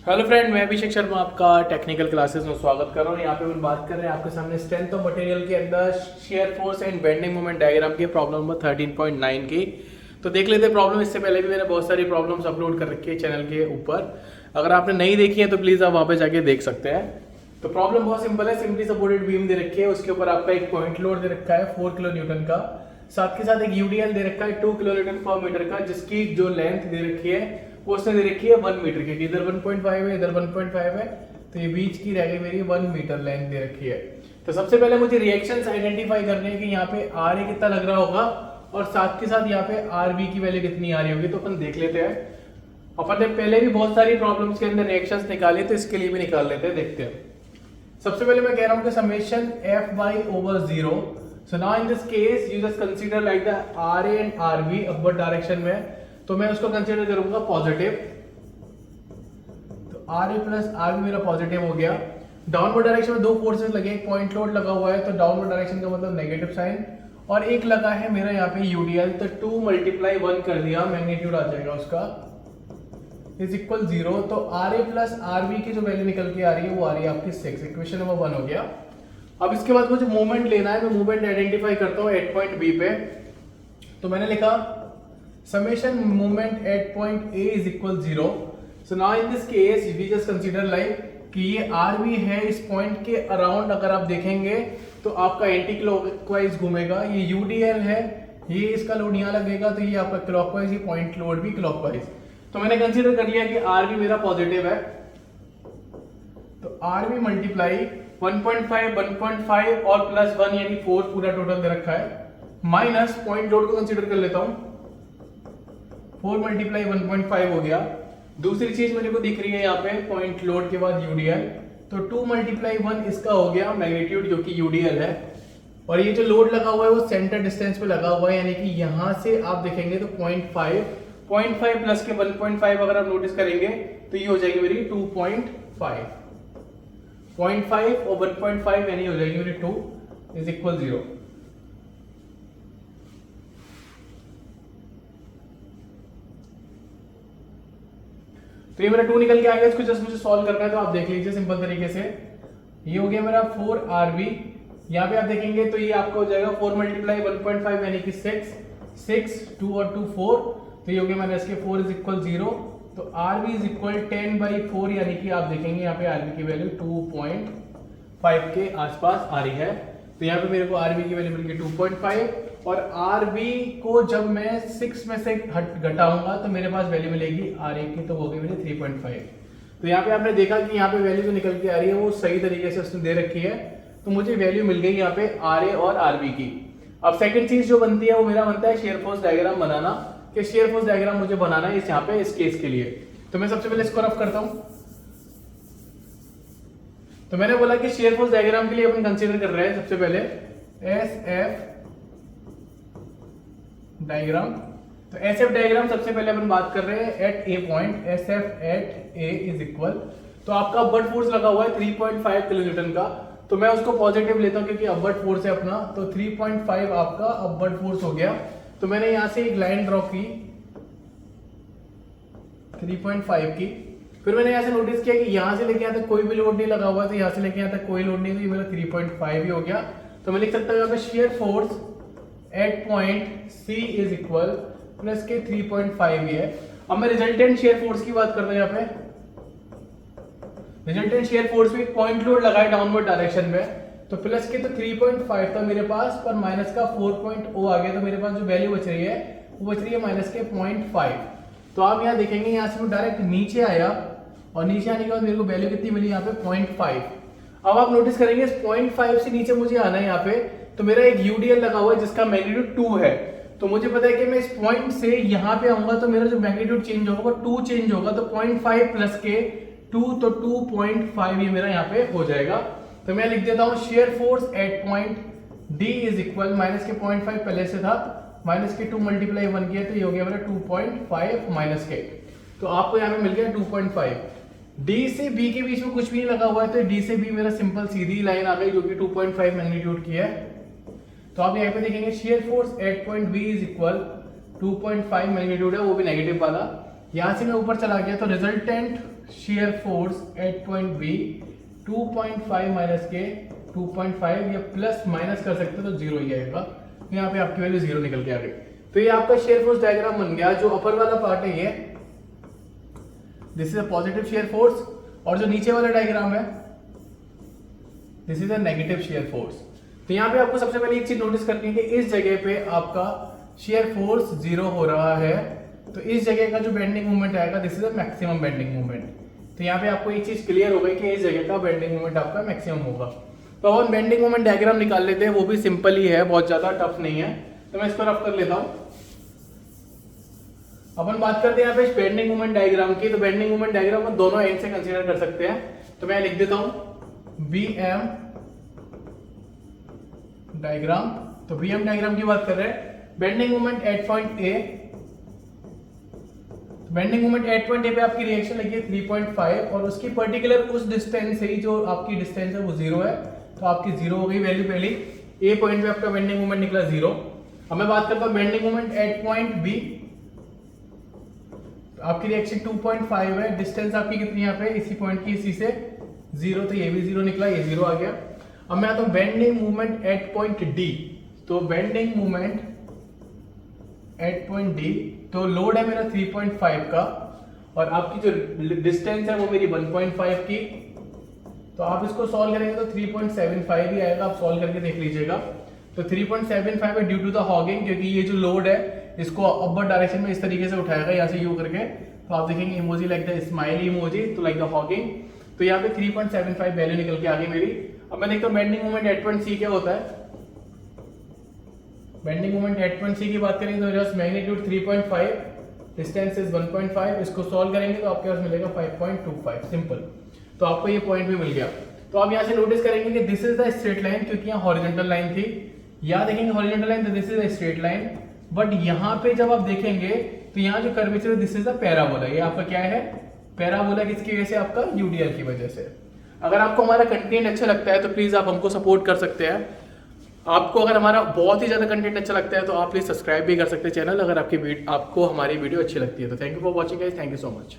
Hello friend, मैं अभिषेक शर्मा आपका technical classes में स्वागत कर रहा हूँ। यहाँ पे हम बात कर रहे हैं आपके सामने स्ट्रेंथ ऑफ मटेरियल के अंदर shear force and bending moment diagram के प्रॉब्लम नंबर 13.9 की। तो देख लेते हैं प्रॉब्लम। इससे पहले भी मैंने बहुत सारी प्रॉब्लम्स अपलोड कर रखी है चैनल के ऊपर। अगर आपने नहीं देखी है तो प्लीज़ आप वहाँ पे जाके देख सकते हैं। तो प्रॉब्लम बहुत सिंपल है। सिंपली सपोर्टेड बीम दे रखी है, उसके ऊपर आपका एक पॉइंट लोड दे रखा है 4 किलो न्यूटन का, साथ के साथ एक यूडीएल दे रखा है 2 किलो न्यूटन पर मीटर का, जिसकी जो लेंथ दे रखी है वो उसने दे रखी है 1 मीटर की। इधर 1.5 है, इधर 1.5 है, तो ये बीच की रह गई मेरी 1 मीटर लेंथ दे रखी है। तो सबसे पहले मुझे रिएक्शंस आइडेंटिफाई करने हैं कि यहाँ पे आर ए कितना लग रहा होगा और साथ के साथ यहाँ पे आर बी की वैल्यू कितनी आ रही होगी। तो अपन देख लेते हैं। अपन ने पहले भी बहुत सारी प्रॉब्लम्स के अंदर रिएक्शंस निकाले, तो इसके लिए भी निकाल लेते हैं, देखते हैं। सबसे पहले मैं कह रहा हूँ कि summation F by over 0। So now in this case you just consider like the R A and R B upward direction में, तो मैं उसको कंसीडर करूंगा पॉजिटिव। तो R A plus R B मेरा पॉजिटिव हो गया। डाउनवर्ड डायरेक्शन में दो फोर्सेस लगे, एक पॉइंट लोड लगा हुआ है तो डाउनवर्ड डायरेक्शन का मतलब नेगेटिव साइन, और एक लगा है मेरा यहाँ पे यूडीएल, तो 2 × 1 कर दिया, मैग्नीट्यूड आ जाएगा उसका इज इक्वल 0। तो R A plus R B की जो वैल्यू निकल के आ रही है वो आ रही है आपकी 6। इक्वेशन नंबर 1 हो गया। अब इसके बाद मुझे मूवमेंट लेना है। मैं मूवमेंट आइडेंटिफाई करता हूँ एट पॉइंट बी पे। तो मैंने लिखा summation movement at point A is equal 0. So now in this case we just consider like कि ये RB है, इस पॉइंट के अराउंड अगर आप देखेंगे तो आपका एंटी क्लॉकवाइज घूमेगा। ये UDL है, ये इसका लोड यहाँ लगेगा, तो ये आपका क्लॉकवाइज, ये पॉइंट लोड भी क्लॉकवाइज। तो मैंने कंसीडर कर लिया कि RB मेरा पॉजिटिव है, तो RB मल्टीप्लाई 1.5 1.5 और प्लस 1 यानी 4 पूरा टोटल दे रखा है, माइनस पॉइंट लोड को कंसीडर कर लेता हूँ, 4 × 1.5 हो गया। दूसरी चीज मेरे को दिख रही है यहाँ पे पॉइंट लोड के बाद यूडीएल, तो 2 × 1 इसका हो गया मैग्नीट्यूड जो कि यूडीएल है, और ये जो लोड लगा हुआ है वो सेंटर डिस्टेंस पे लगा हुआ है, यानी कि यहां से आप देखेंगे तो 0.5 प्लस के 1.5 अगर आप नोटिस करेंगे तो ये हो जाएगी मेरी 2.5। 0.5 और 1.5 यानी हो जाएगी मेरी 2 इज इक्वल 0। तो ये मेरा 2 निकल के आएगा। इसको जस्ट मुझे सॉल्व करना है, तो आप देख लीजिए सिंपल तरीके से। ये हो गया मेरा 4RB। यहाँ पे आप देखेंगे तो ये आपका हो जाएगा 4 × 1.5 यानी कि 6 2 और 2 4, तो ये हो गया मैंने इसके 4 इज इक्वल 0। तो RB इज इक्वल 10/4 यानी कि आप देखेंगे यहाँ पे RB की वैल्यू 2.5 के आसपास आ रही है। तो यहाँ पे मेरे को RB की वैल्यू मिल गई 2.5, और RB को जब मैं 6 में से घटाऊंगा तो मेरे पास वैल्यू मिलेगी RA की, तो हो गई मेरी 3.5। तो यहाँ पे आपने देखा कि यहाँ पे वैल्यू जो निकल के आ रही है वो सही तरीके से उसने दे रखी है, तो मुझे वैल्यू मिल गई यहाँ पे RA और RB की। अब सेकंड चीज जो बनती है वो मेरा बनता है शेयर फोर्स डायग्राम बनाना, कि शेयर फोर्स डायग्राम मुझे बनाना है यहाँ पे इस केस के लिए। तो मैं सबसे पहले इसको रफ करता हूँ। तो मैंने बोला कि शेयर फोर्स डायग्राम के लिए अपन कंसीडर कर रहे हैं सबसे पहले SF डायग्राम। तो SF डायग्राम सबसे पहले अपन बात कर रहे हैं at A point, SF at A is equal, तो आपका अपवर्ड फोर्स लगा हुआ है 3.5 किलो न्यूटन का, तो मैं उसको पॉजिटिव लेता हूं क्योंकि अपवर्ड फोर्स है अपना, तो 3.5 आपका अपवर्ड फोर्स हो गया। तो मैंने यहां से एक लाइन ड्रॉ की 3.5 की, फिर मैंने यहां से नोटिस किया कि यहां से लेके यहां तक कोई भी लोड नहीं लगा हुआ, तो यहां से लेके यहां तक कोई लोड नहीं, तो ये मेरा 3.5 ही हो गया। तो मैं लिख सकता हूं यहाँ पे shear force at point C is equal plus के 3.5 ही है। अब मैं रिजल्टेंट शेयर फोर्स की बात कर रहा हूं। यहाँ पे रिजल्टेंट शेयर फोर्स में पॉइंट लोड लगा है डाउनवर्ड डायरेक्शन में, तो प्लस के तो 3.5 था मेरे पास, पर माइनस का 4.0 आ गया, तो मेरे पास जो वैल्यू बच रही है वो बच रही है माइनस के 0.5। तो आप यहाँ देखेंगे यहाँ से मैं डायरेक्ट नीचे आया, और नीचे आने के बाद मेरे को वैल्यू कितनी मिली यहाँ पे 0.5। अब आप नोटिस करेंगे इस 0.5 से नीचे मुझे आना है यहाँ पे, तो मेरा एक यूडीएल लगा हुआ है जिसका मैग्नीट्यूड 2 है, तो मुझे पता है कि मैं इस पॉइंट से यहाँ पे आऊंगा तो मेरा जो मैग्नीट्यूड चेंज होगा वो 2 चेंज होगा, तो 0.5 प्लस के 2, तो 2.5 ये मेरा यहाँ पे हो जाएगा। तो मैं लिख देता हूँ shear force at point D is equal, minus के 0.5 पहले से था, माइनस के 2 × 1 किया, तो ये हो गया मेरा 2.5 माइनस के, तो आपको यहाँ पे मिल गया 2.5। D से B के बीच में कुछ भी नहीं लगा हुआ है, तो D से B मेरा सिंपल सीधी लाइन आ गई जो कि 2.5 मैग्नीट्यूड की है। तो आप यहाँ पे देखेंगे shear force at point B is equal 2.5 magnitude है, वो भी नेगेटिव वाला। यहाँ से मैं ऊपर चला गया, तो resultant shear force at point B 2.5 minus के 2.5 या प्लस माइनस कर सकते हो तो जीरो ही आएगा। तो यहाँ पे आपकी वैल्यू जीरो निकल के आ गई। तो ये आपका shear force डायग्राम बन गया। जो अपर वाला पार्ट है ये this is a positive shear force और जो नीचे वाला डायग्राम है this is a negative shear force। तो यहाँ पे आपको सबसे पहले एक चीज नोटिस करनी है कि इस जगह पे आपका shear force जीरो हो रहा है, तो इस जगह का जो बेंडिंग मोमेंट आएगा this is a maximum bending moment. तो यहाँ पे आपको एक चीज क्लियर हो गई कि इस जगह का बेंडिंग मोमेंट आपका मैक्सिमम होगा। तो हम बेंडिंग मोमेंट डायग्राम निकाल लेते हैं, वो भी सिंपल ही है, बहुत ज्यादा टफ नहीं है। तो मैं इसको रफ कर लेता हूँ। अपन बात करते हैं यहाँ पे बेंडिंग मोमेंट डायग्राम की। तो बेंडिंग मोमेंट डायग्राम को दोनों एंड से कंसीडर कर सकते हैं। तो मैं लिख देता हूँ BM डायग्राम। तो BM डायग्राम की बात कर रहे हैं, bending moment at point A. Bending moment at point A पे आपकी रिएक्शन लगी है 3.5 और उसकी पर्टिकुलर उस डिस्टेंस से ही जो आपकी डिस्टेंस है वो जीरो है। तो आपकी जीरो हो गई वैल्यू पहली। ए पॉइंट पे आपका बेंडिंग मोमेंट निकला जीरो। अब मैं बात करता हूँ bending moment at point B. आपकी रिएक्शन 2.5 है, डिस्टेंस आपकी कितनी यहाँ पे इसी पॉइंट की इसी से जीरो, तो ये भी जीरो निकला, ये जीरो आ गया। अब मैं आता हूँ bending moment at point D. तो bending moment at point D, तो लोड है मेरा 3.5 का और आपकी जो डिस्टेंस है वो मेरी 1.5 की। तो आप इसको सॉल्व करेंगे तो 3.75 ही आएगा, आप सॉल्व करके देख लीजिएगा। तो 3.75 है ड्यू टू द हॉगिंग, क्योंकि ये जो लोड है इसको अपर डायरेक्शन में इस तरीके से उठाएगा यहाँ से यू करके। तो आप देखेंगे emoji like the smiley emoji, तो लाइक द हॉगिंग। तो यहाँ पे 3.75 वैल्यू निकल के आ गई मेरी। अब मैं देखता हूँ bending moment at point C क्या होता है। Bending moment at point C की बात करेंगे तो मेरे पास मैग्नीट्यूड 3.5, डिस्टेंस इज 1.5। इसको सॉल्व करेंगे तो आपके पास मिलेगा 5.25, सिंपल। तो आपको ये पॉइंट भी मिल गया। तो आप यहाँ से नोटिस करेंगे कि this is the straight line, क्योंकि यहाँ हॉरिजॉन्टल लाइन थी। यहाँ देखेंगे हॉरिजॉन्टल लाइन, तो this is the straight line. But यहाँ पे जब आप देखेंगे तो यहाँ जो कर्वेचर है दिस इज द पैराबोला। ये आपका क्या है, पैराबोला। किसकी वजह से, आपका यूडीएल की वजह से। अगर आपको हमारा कंटेंट अच्छा लगता है तो प्लीज आप हमको सपोर्ट कर सकते हैं। आपको अगर हमारा बहुत ही ज्यादा कंटेंट अच्छा लगता है तो आप प्लीज सब्सक्राइब भी कर सकते हैं चैनल, अगर आपको हमारी वीडियो अच्छी लगती है। तो thank you for watching guys, thank you so much.